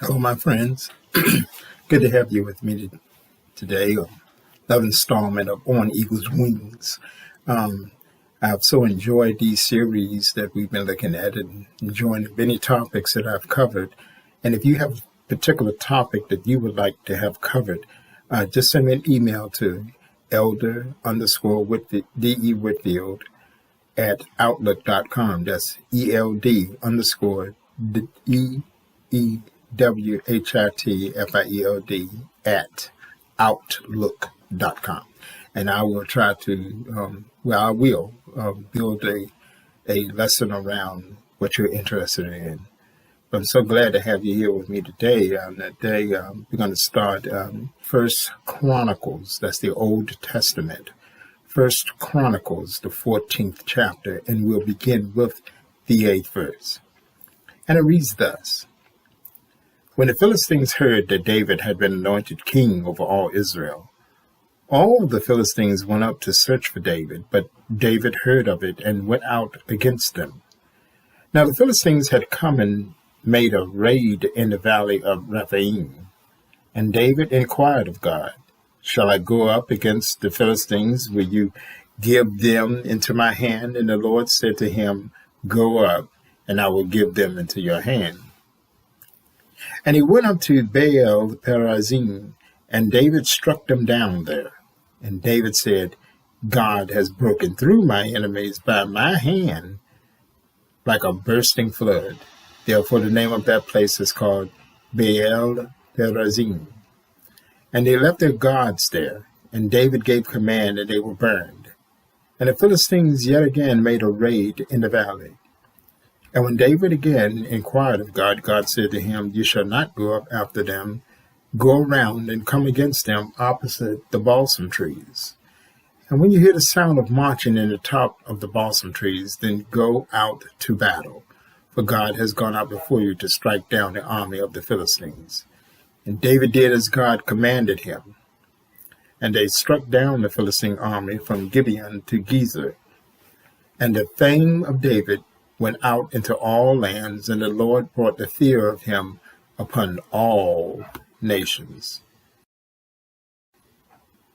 Hello, my friends. Good to have you with me today. Another installment of On Eagle's Wings. I've so enjoyed these series that we've been looking at and enjoying many topics that I've covered. And if you have a particular topic that you would like to have covered, just send me an email to elder_Whitfield at outlook.com. That's ELD_WHITFIELD at outlook.com. And I will try to, I will build a lesson around what you're interested in. But I'm so glad to have you here with me today. Today we're going to start First Chronicles. That's the Old Testament. First Chronicles, the 14th chapter, and we'll begin with the 8th verse. And it reads thus. When the Philistines heard that David had been anointed king over all Israel, all the Philistines went up to search for David, but David heard of it and went out against them. Now the Philistines had come and made a raid in the valley of Rephaim, and David inquired of God, shall I go up against the Philistines? Will you give them into my hand? And the Lord said to him, go up, and I will give them into your hand. And he went up to Baal Perazim, and David struck them down there. And David said, God has broken through my enemies by my hand like a bursting flood. Therefore the name of that place is called Baal Perazim. And they left their gods there, and David gave command, and they were burned. And the Philistines yet again made a raid in the valley. And when David again inquired of God, God said to him, you shall not go up after them. Go around and come against them opposite the balsam trees. And when you hear the sound of marching in the top of the balsam trees, then go out to battle. For God has gone out before you to strike down the army of the Philistines. And David did as God commanded him. And they struck down the Philistine army from Gibeon to Gezer. And the fame of David went out into all lands, and the Lord brought the fear of him upon all nations.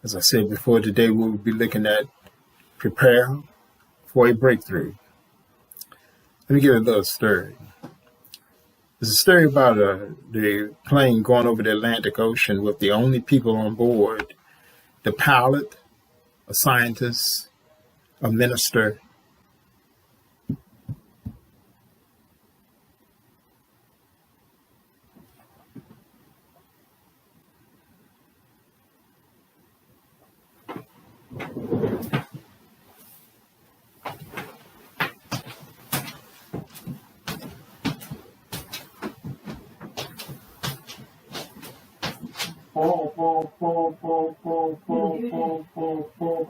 As I said before, today we will be looking at prepare for a breakthrough. Let me give you a little story. There's a story about the plane going over the Atlantic Ocean with the only people on board, the pilot, a scientist, a minister,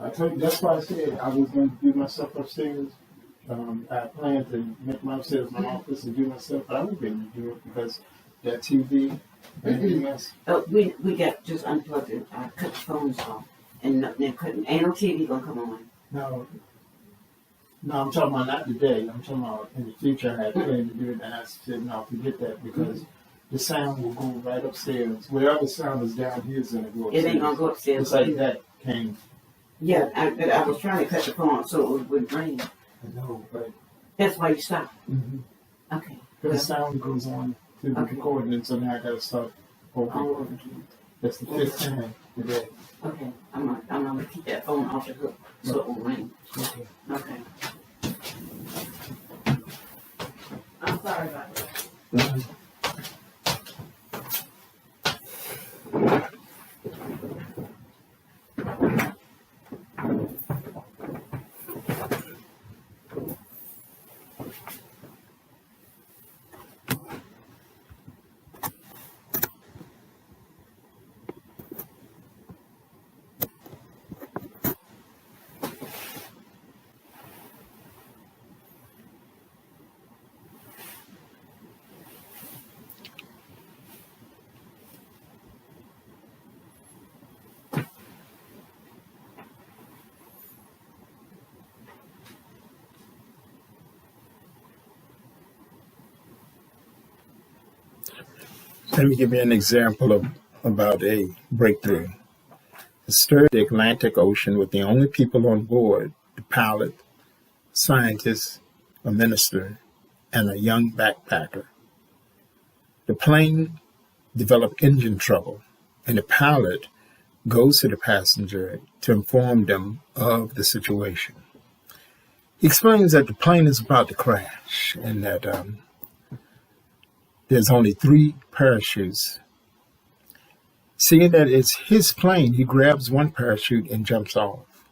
I told you, that's why I said I was going to do myself upstairs. I planned to make my upstairs my office and do myself, but I won't be able to do it because that TV and everything else. We got just unplugged it. I cut the phones off and ain't no TV gonna come on. No, I'm talking about not today. I'm talking about in the future. I had planned to do it, and I said, no, forget that because the sound will go right upstairs. Wherever the sound is down here is going to go upstairs. It ain't going to go upstairs. It's like that came. Yeah, I was trying to cut the phone so it wouldn't ring. I know, but... That's why you stopped? Mm-hmm. Okay. Because the sound goes on to the recording, and so now I got to start over again. That's the fifth time today. Okay. I'm going to keep that phone off the hook so it won't ring. Okay. Okay. Sorry about that. Let me give you an example of about a breakthrough. It stirred the Atlantic Ocean with the only people on board, the pilot, scientist, a minister, and a young backpacker. The plane developed engine trouble, and the pilot goes to the passenger to inform them of the situation. He explains that the plane is about to crash and that there's only 3 parachutes. Seeing that it's his plane, he grabs one parachute and jumps off.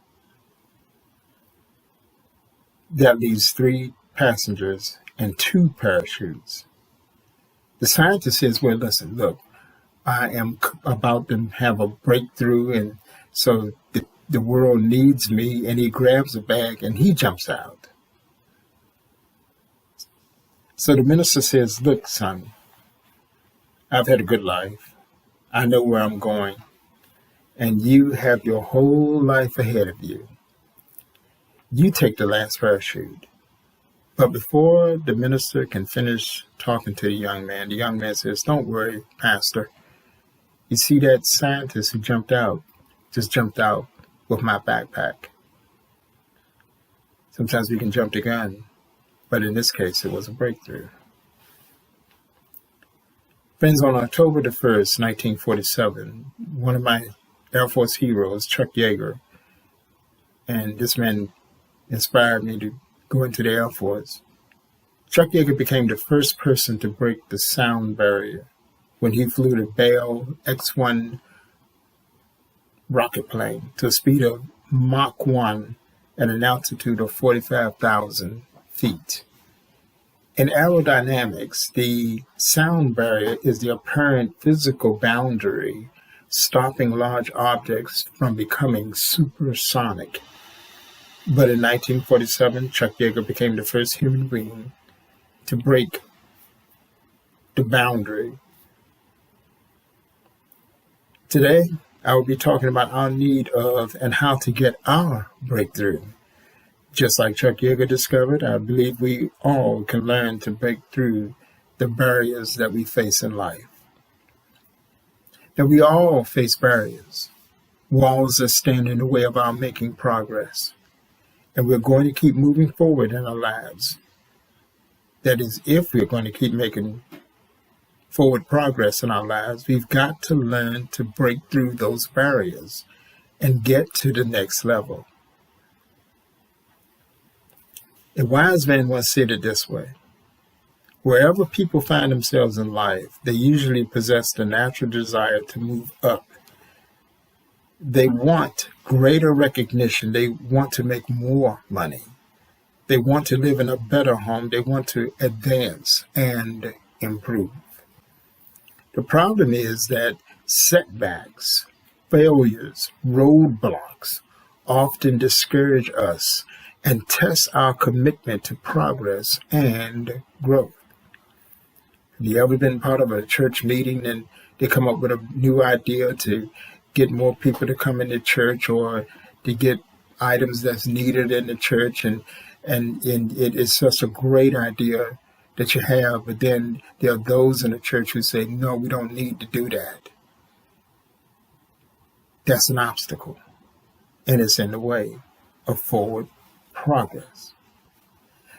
That leaves 3 passengers and 2 parachutes. The scientist says, well, listen, look, I am about to have a breakthrough, and so the world needs me, and he grabs a bag and he jumps out. So the minister says, look, son, I've had a good life. I know where I'm going, and you have your whole life ahead of you. You take the last parachute. But before the minister can finish talking to the young man says, don't worry, Pastor. You see that scientist who just jumped out with my backpack. Sometimes we can jump the gun, but in this case, it was a breakthrough. Friends, on October the 1st, 1947, one of my Air Force heroes, Chuck Yeager, and this man inspired me to go into the Air Force. Chuck Yeager became the first person to break the sound barrier when he flew the Bell X-1 rocket plane to a speed of Mach 1 at an altitude of 45,000 feet. In aerodynamics, the sound barrier is the apparent physical boundary stopping large objects from becoming supersonic. But in 1947, Chuck Yeager became the first human being to break the boundary. Today, I will be talking about our need of and how to get our breakthrough. Just like Chuck Yeager discovered, I believe we all can learn to break through the barriers that we face in life. Now, we all face barriers, walls that stand in the way of our making progress. And we're going to keep moving forward in our lives. That is, if we're going to keep making forward progress in our lives, we've got to learn to break through those barriers and get to the next level. A wise man once said it this way: wherever people find themselves in life, they usually possess the natural desire to move up. They want greater recognition. They want to make more money. They want to live in a better home. They want to advance and improve. The problem is that setbacks, failures, roadblocks often discourage us and test our commitment to progress and growth. Have you ever been part of a church meeting and they come up with a new idea to get more people to come into church, or to get items that's needed in the church, and it is such a great idea that you have, but then there are those in the church who say, no, we don't need to do that. That's an obstacle, and it's in the way of forward progress.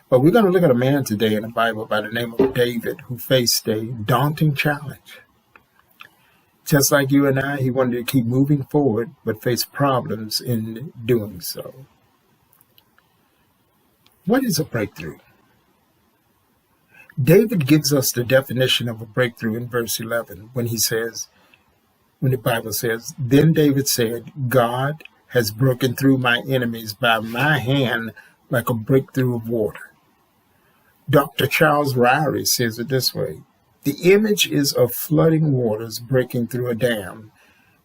But we're going to look at a man today in the Bible by the name of David, who faced a daunting challenge. Just like you and I, he wanted to keep moving forward, but faced problems in doing so. What is a breakthrough? David gives us the definition of a breakthrough in verse 11 when the Bible says, "Then David said, God has broken through my enemies by my hand like a breakthrough of water." Dr. Charles Ryrie says it this way: "The image is of flooding waters breaking through a dam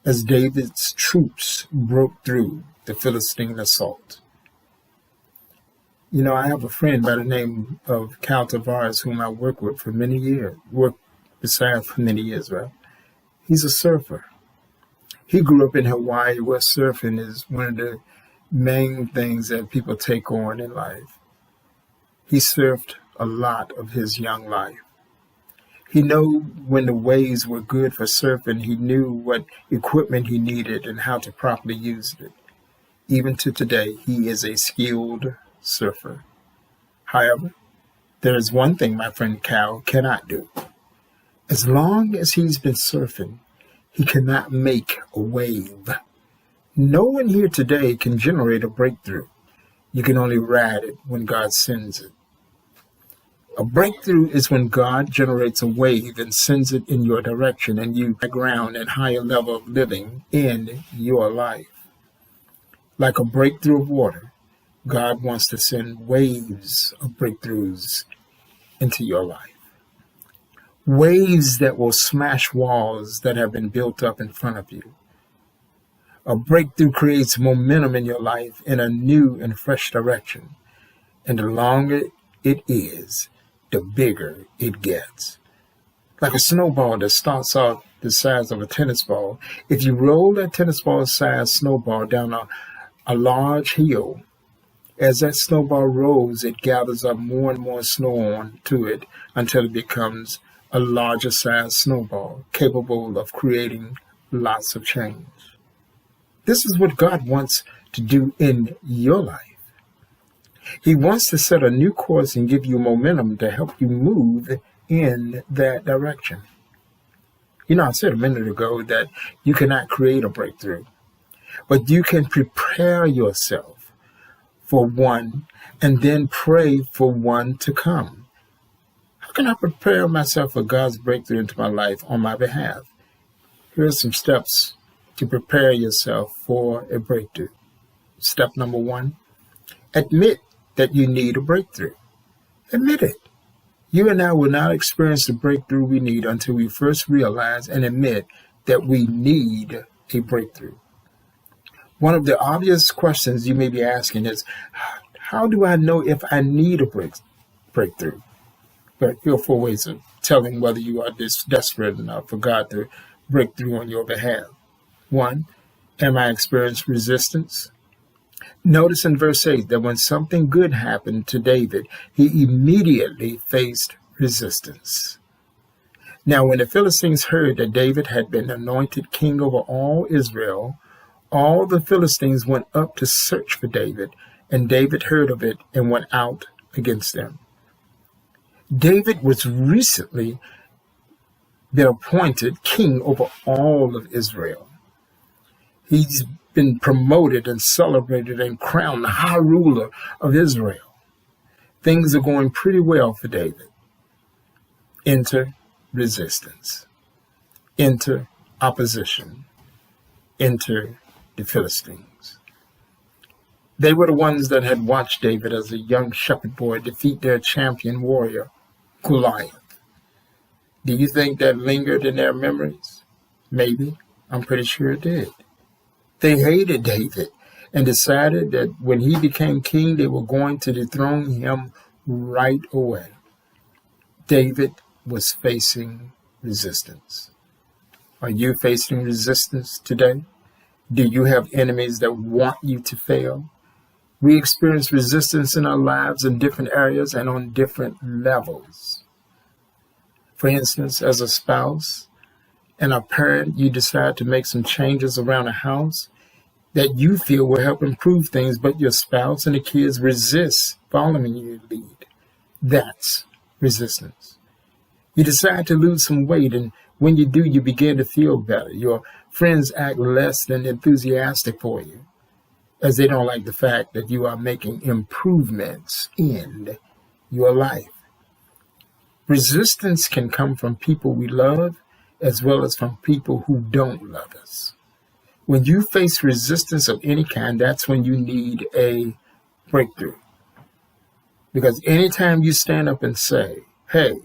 as David's troops broke through the Philistine assault." You know, I have a friend by the name of Cal Tavares whom I worked beside for many years, right? He's a surfer. He grew up in Hawaii, where surfing is one of the main things that people take on in life. He surfed a lot of his young life. He knew when the waves were good for surfing. He knew what equipment he needed and how to properly use it. Even to today, he is a skilled surfer. However, there is one thing my friend Cal cannot do. As long as he's been surfing, he cannot make a wave. No one here today can generate a breakthrough. You can only ride it when God sends it. A breakthrough is when God generates a wave and sends it in your direction, and you ground and higher level of living in your life. Like a breakthrough of water, God wants to send waves of breakthroughs into your life. Waves that will smash walls that have been built up in front of you. A breakthrough creates momentum in your life in a new and fresh direction. And the longer it is, the bigger it gets. Like a snowball that starts off the size of a tennis ball. If you roll that tennis ball size snowball down a large hill, as that snowball rolls, it gathers up more and more snow onto it until it becomes a larger size snowball, capable of creating lots of change. This is what God wants to do in your life. He wants to set a new course and give you momentum to help you move in that direction. You know, I said a minute ago that you cannot create a breakthrough, but you can prepare yourself for one and then pray for one to come. How can I prepare myself for God's breakthrough into my life on my behalf? Here are some steps to prepare yourself for a breakthrough. Step number 1, admit that you need a breakthrough. Admit it. You and I will not experience the breakthrough we need until we first realize and admit that we need a breakthrough. One of the obvious questions you may be asking is, how do I know if I need a breakthrough? But here are 4 ways of telling whether you are desperate enough for God to break through on your behalf. 1, am I experiencing resistance? Notice in verse 8 that when something good happened to David, he immediately faced resistance. Now, when the Philistines heard that David had been anointed king over all Israel, all the Philistines went up to search for David, and David heard of it and went out against them. David was recently been appointed king over all of Israel. He's been promoted and celebrated and crowned the high ruler of Israel. Things are going pretty well for David. Enter resistance. Enter opposition. Enter the Philistines. They were the ones that had watched David as a young shepherd boy defeat their champion warrior, Goliath. Do you think that lingered in their memories? Maybe. I'm pretty sure it did. They hated David and decided that when he became king, they were going to dethrone him right away. David was facing resistance. Are you facing resistance today? Do you have enemies that want you to fail? We experience resistance in our lives in different areas and on different levels. For instance, as a spouse and a parent, you decide to make some changes around the house that you feel will help improve things, but your spouse and the kids resist following your lead. That's resistance. You decide to lose some weight, and when you do, you begin to feel better. Your friends act less than enthusiastic for you, as they don't like the fact that you are making improvements in your life. Resistance can come from people we love as well as from people who don't love us. When you face resistance of any kind, that's when you need a breakthrough. Because anytime you stand up and say, hey,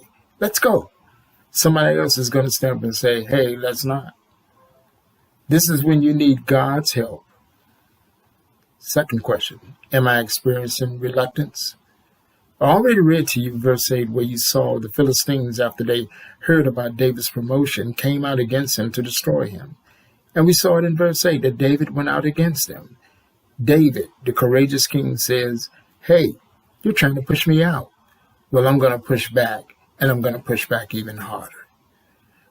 let's go, somebody else is going to stand up and say, hey, let's not. This is when you need God's help. Second question, am I experiencing reluctance? I already read to you verse 8 where you saw the Philistines, after they heard about David's promotion, came out against him to destroy him. And we saw it in verse 8 that David went out against them. David, the courageous king, says, hey, you're trying to push me out. Well, I'm going to push back, and I'm going to push back even harder.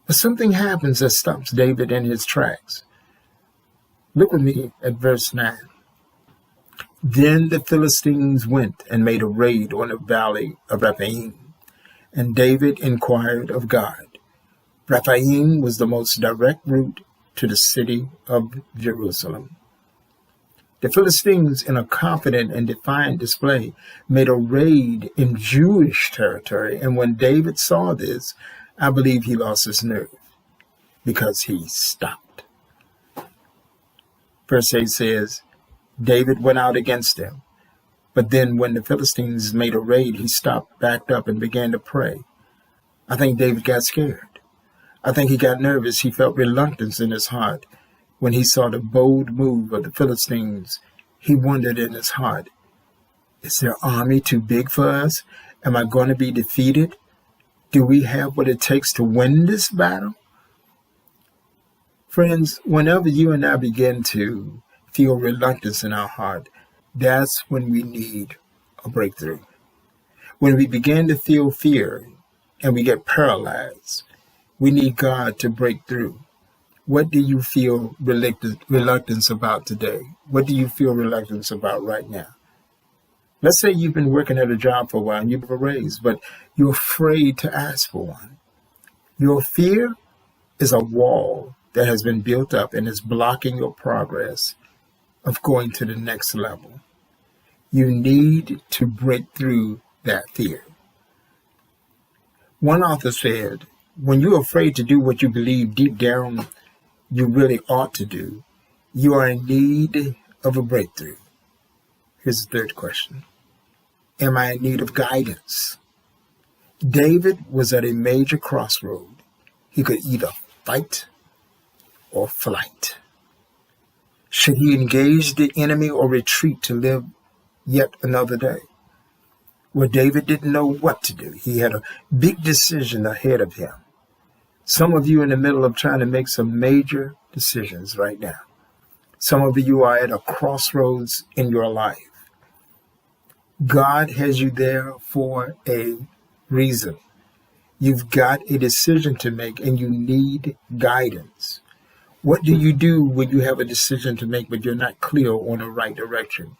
But something happens that stops David in his tracks. Look with me at verse 9. Then the Philistines went and made a raid on the valley of Rephaim, and David inquired of God. Rephaim was the most direct route to the city of Jerusalem. The Philistines, in a confident and defiant display, made a raid in Jewish territory, and when David saw this, I believe he lost his nerve because he stopped. Verse 8 says, David went out against them. But then when the Philistines made a raid, he stopped, backed up, and began to pray. I think David got scared. I think he got nervous. He felt reluctance in his heart. When he saw the bold move of the Philistines, he wondered in his heart, is their army too big for us? Am I going to be defeated? Do we have what it takes to win this battle? Friends, whenever you and I begin to feel reluctance in our heart, that's when we need a breakthrough. When we begin to feel fear and we get paralyzed, we need God to break through. What do you feel reluctance about today? What do you feel reluctance about right now? Let's say you've been working at a job for a while and you have a raise, but you're afraid to ask for one. Your fear is a wall that has been built up and is blocking your progress of going to the next level. You need to break through that fear. One author said, when you're afraid to do what you believe deep down you really ought to do, you are in need of a breakthrough. Here's the third question. Am I in need of guidance? David was at a major crossroad. He could either fight or flight. Should he engage the enemy or retreat to live yet another day? Well, David didn't know what to do. He had a big decision ahead of him. Some of you in the middle of trying to make some major decisions right now. Some of you are at a crossroads in your life. God has you there for a reason. You've got a decision to make and you need guidance. What do you do when you have a decision to make but you're not clear on the right direction?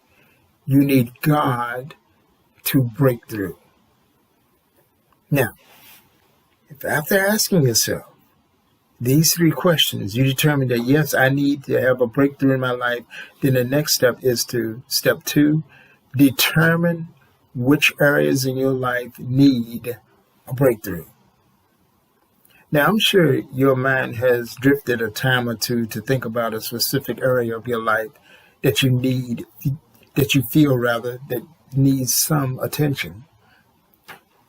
You need God to break through. Now, if after asking yourself these three questions, you determine that, yes, I need to have a breakthrough in my life, then the next step is to, step 2, determine which areas in your life need a breakthrough. Now, I'm sure your mind has drifted a time or two to think about a specific area of your life that you feel that needs some attention.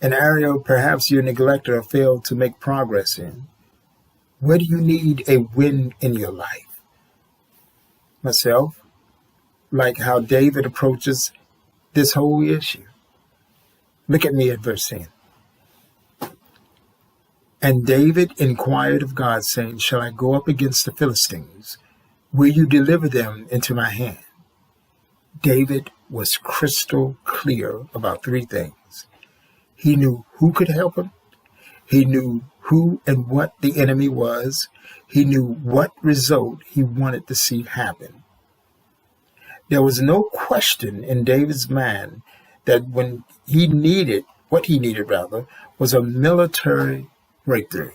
An area perhaps you neglected or failed to make progress in. Where do you need a win in your life? Myself, like how David approaches this whole issue. Look at me at verse 10. And David inquired of God, saying, shall I go up against the Philistines? Will you deliver them into my hand? David was crystal clear about 3 things. He knew who could help him. He knew who and what the enemy was. He knew what result he wanted to see happen. There was no question in David's mind that what he needed was a military breakthrough.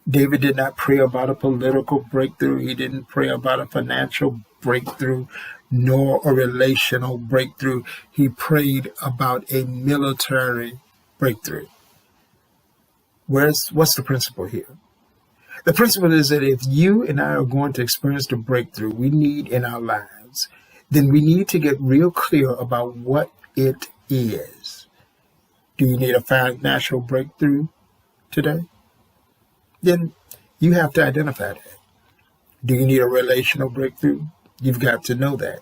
David did not pray about a political breakthrough. He didn't pray about a financial breakthrough, nor a relational breakthrough. He prayed about a military breakthrough. What's the principle here? The principle is that if you and I are going to experience the breakthrough we need in our lives, then we need to get real clear about what it is. Do you need a financial breakthrough today? Then you have to identify that. Do you need a relational breakthrough? You've got to know that.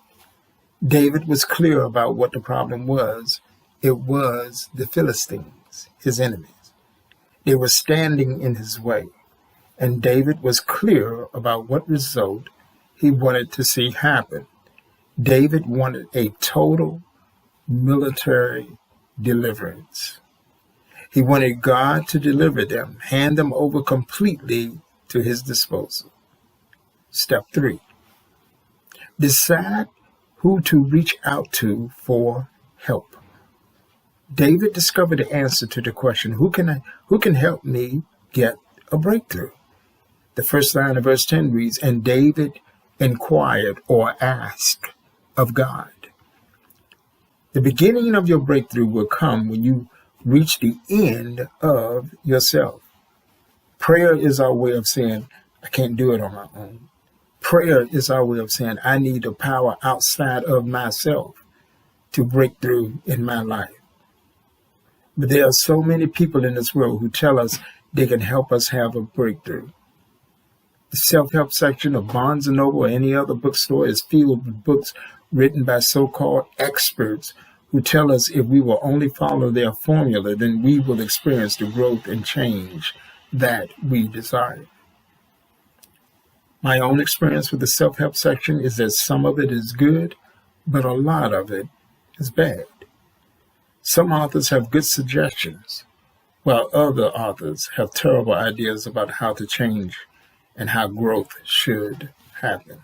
David was clear about what the problem was. It was the Philistines, his enemies. They were standing in his way. And David was clear about what result he wanted to see happen. David wanted a total military deliverance. He wanted God to deliver them, hand them over completely to his disposal. Step 3, decide who to reach out to for help. David discovered the answer to the question, who can help me get a breakthrough? The first line of verse 10 reads, and David inquired or asked of God. The beginning of your breakthrough will come when you reach the end of yourself. Prayer is our way of saying, I can't do it on my own. Prayer is our way of saying, I need the power outside of myself to break through in my life. But there are so many people in this world who tell us they can help us have a breakthrough. The self-help section of Barnes & Noble or any other bookstore is filled with books written by so-called experts who tell us if we will only follow their formula, then we will experience the growth and change that we desire. My own experience with the self-help section is that some of it is good, but a lot of it is bad. Some authors have good suggestions, while other authors have terrible ideas about how to change and how growth should happen.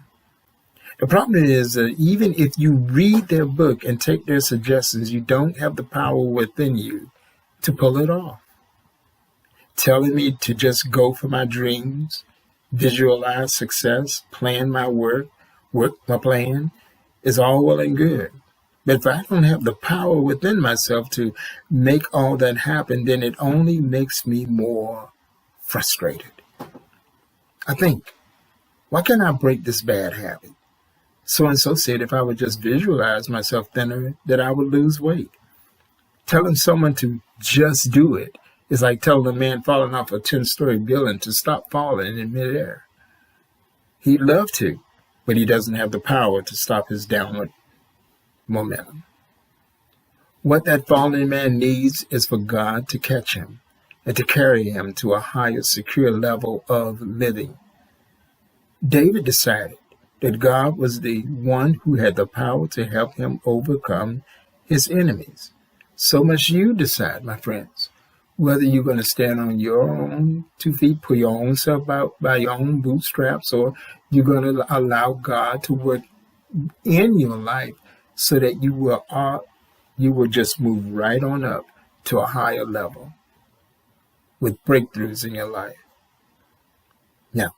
The problem is that even if you read their book and take their suggestions, you don't have the power within you to pull it off. Telling me to just go for my dreams, visualize success, plan my work my plan is all well and good. But if I don't have the power within myself to make all that happen, then it only makes me more frustrated. I think, why can't I break this bad habit? So-and-so said if I would just visualize myself thinner, that I would lose weight. Telling someone to just do it is like telling a man falling off a 10-story building to stop falling in midair. He'd love to, but he doesn't have the power to stop his downward momentum. What that falling man needs is for God to catch him and to carry him to a higher, secure level of living. David decided that God was the one who had the power to help him overcome his enemies. So must you decide, my friends, whether you're going to stand on your own 2 feet, pull your own self out by your own bootstraps, or you're going to allow God to work in your life so that you will just move right on up to a higher level with breakthroughs in your life. Now,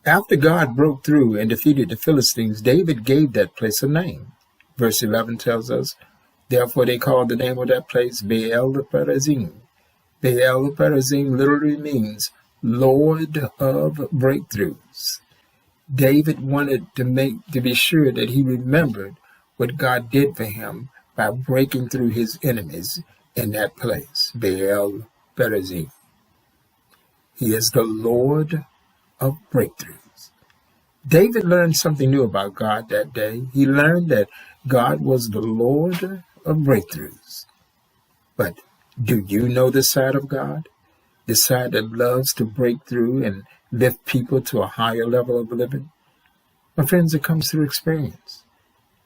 after God broke through and defeated the Philistines, David gave that place a name. Verse 11 tells us, therefore they called the name of that place Baal-perazim. Baal-perazim literally means Lord of breakthroughs. David wanted to be sure that he remembered what God did for him by breaking through his enemies in that place, Baal-perazim. He is the Lord of breakthroughs. David learned something new about God that day. He learned that God was the Lord of breakthroughs. But do you know this side of God? The side that loves to break through and lift people to a higher level of living? My friends, it comes through experience.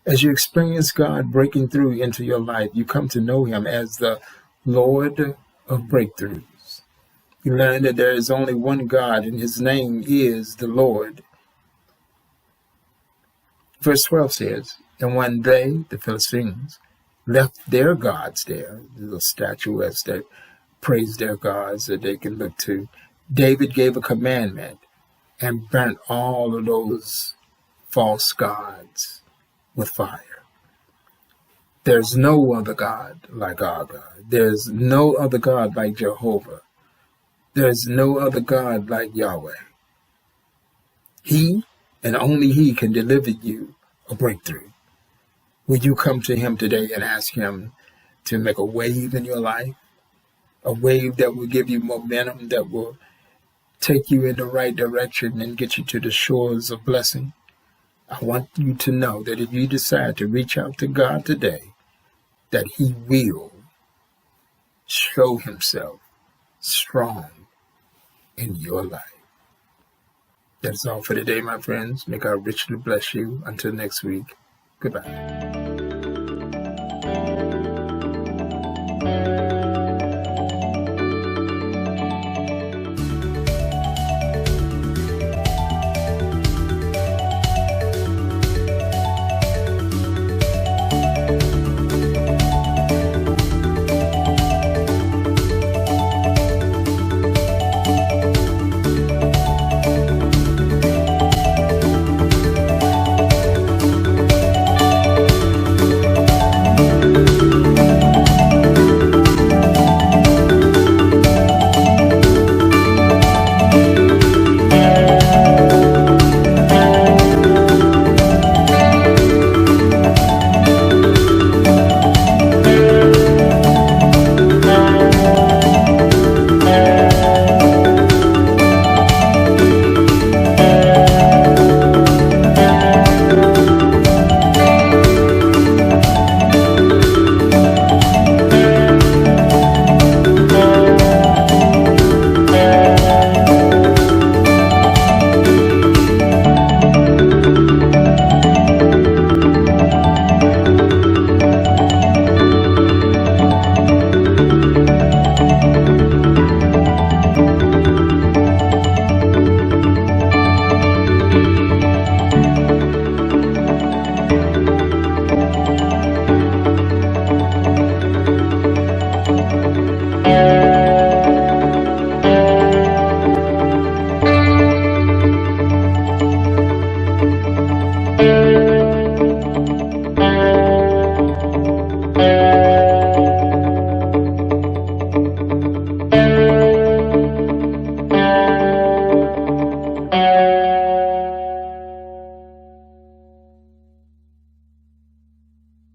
As you experience God breaking through into your life, you come to know him as the Lord of breakthroughs. You learn that there is only one God and his name is the Lord. Verse 12 says, and when they, the Philistines, left their gods there, the statuettes that praise their gods that they can look to, David gave a commandment and burnt all of those false gods with fire. There's no other God like our God. There's no other God like Jehovah. There is no other God like Yahweh. He and only He can deliver you a breakthrough. Will you come to Him today and ask Him to make a wave in your life? A wave that will give you momentum, that will take you in the right direction and get you to the shores of blessing? I want you to know that if you decide to reach out to God today, that He will show Himself strong in your life. That's all for today, my friends. May God richly bless you. Until next week, goodbye.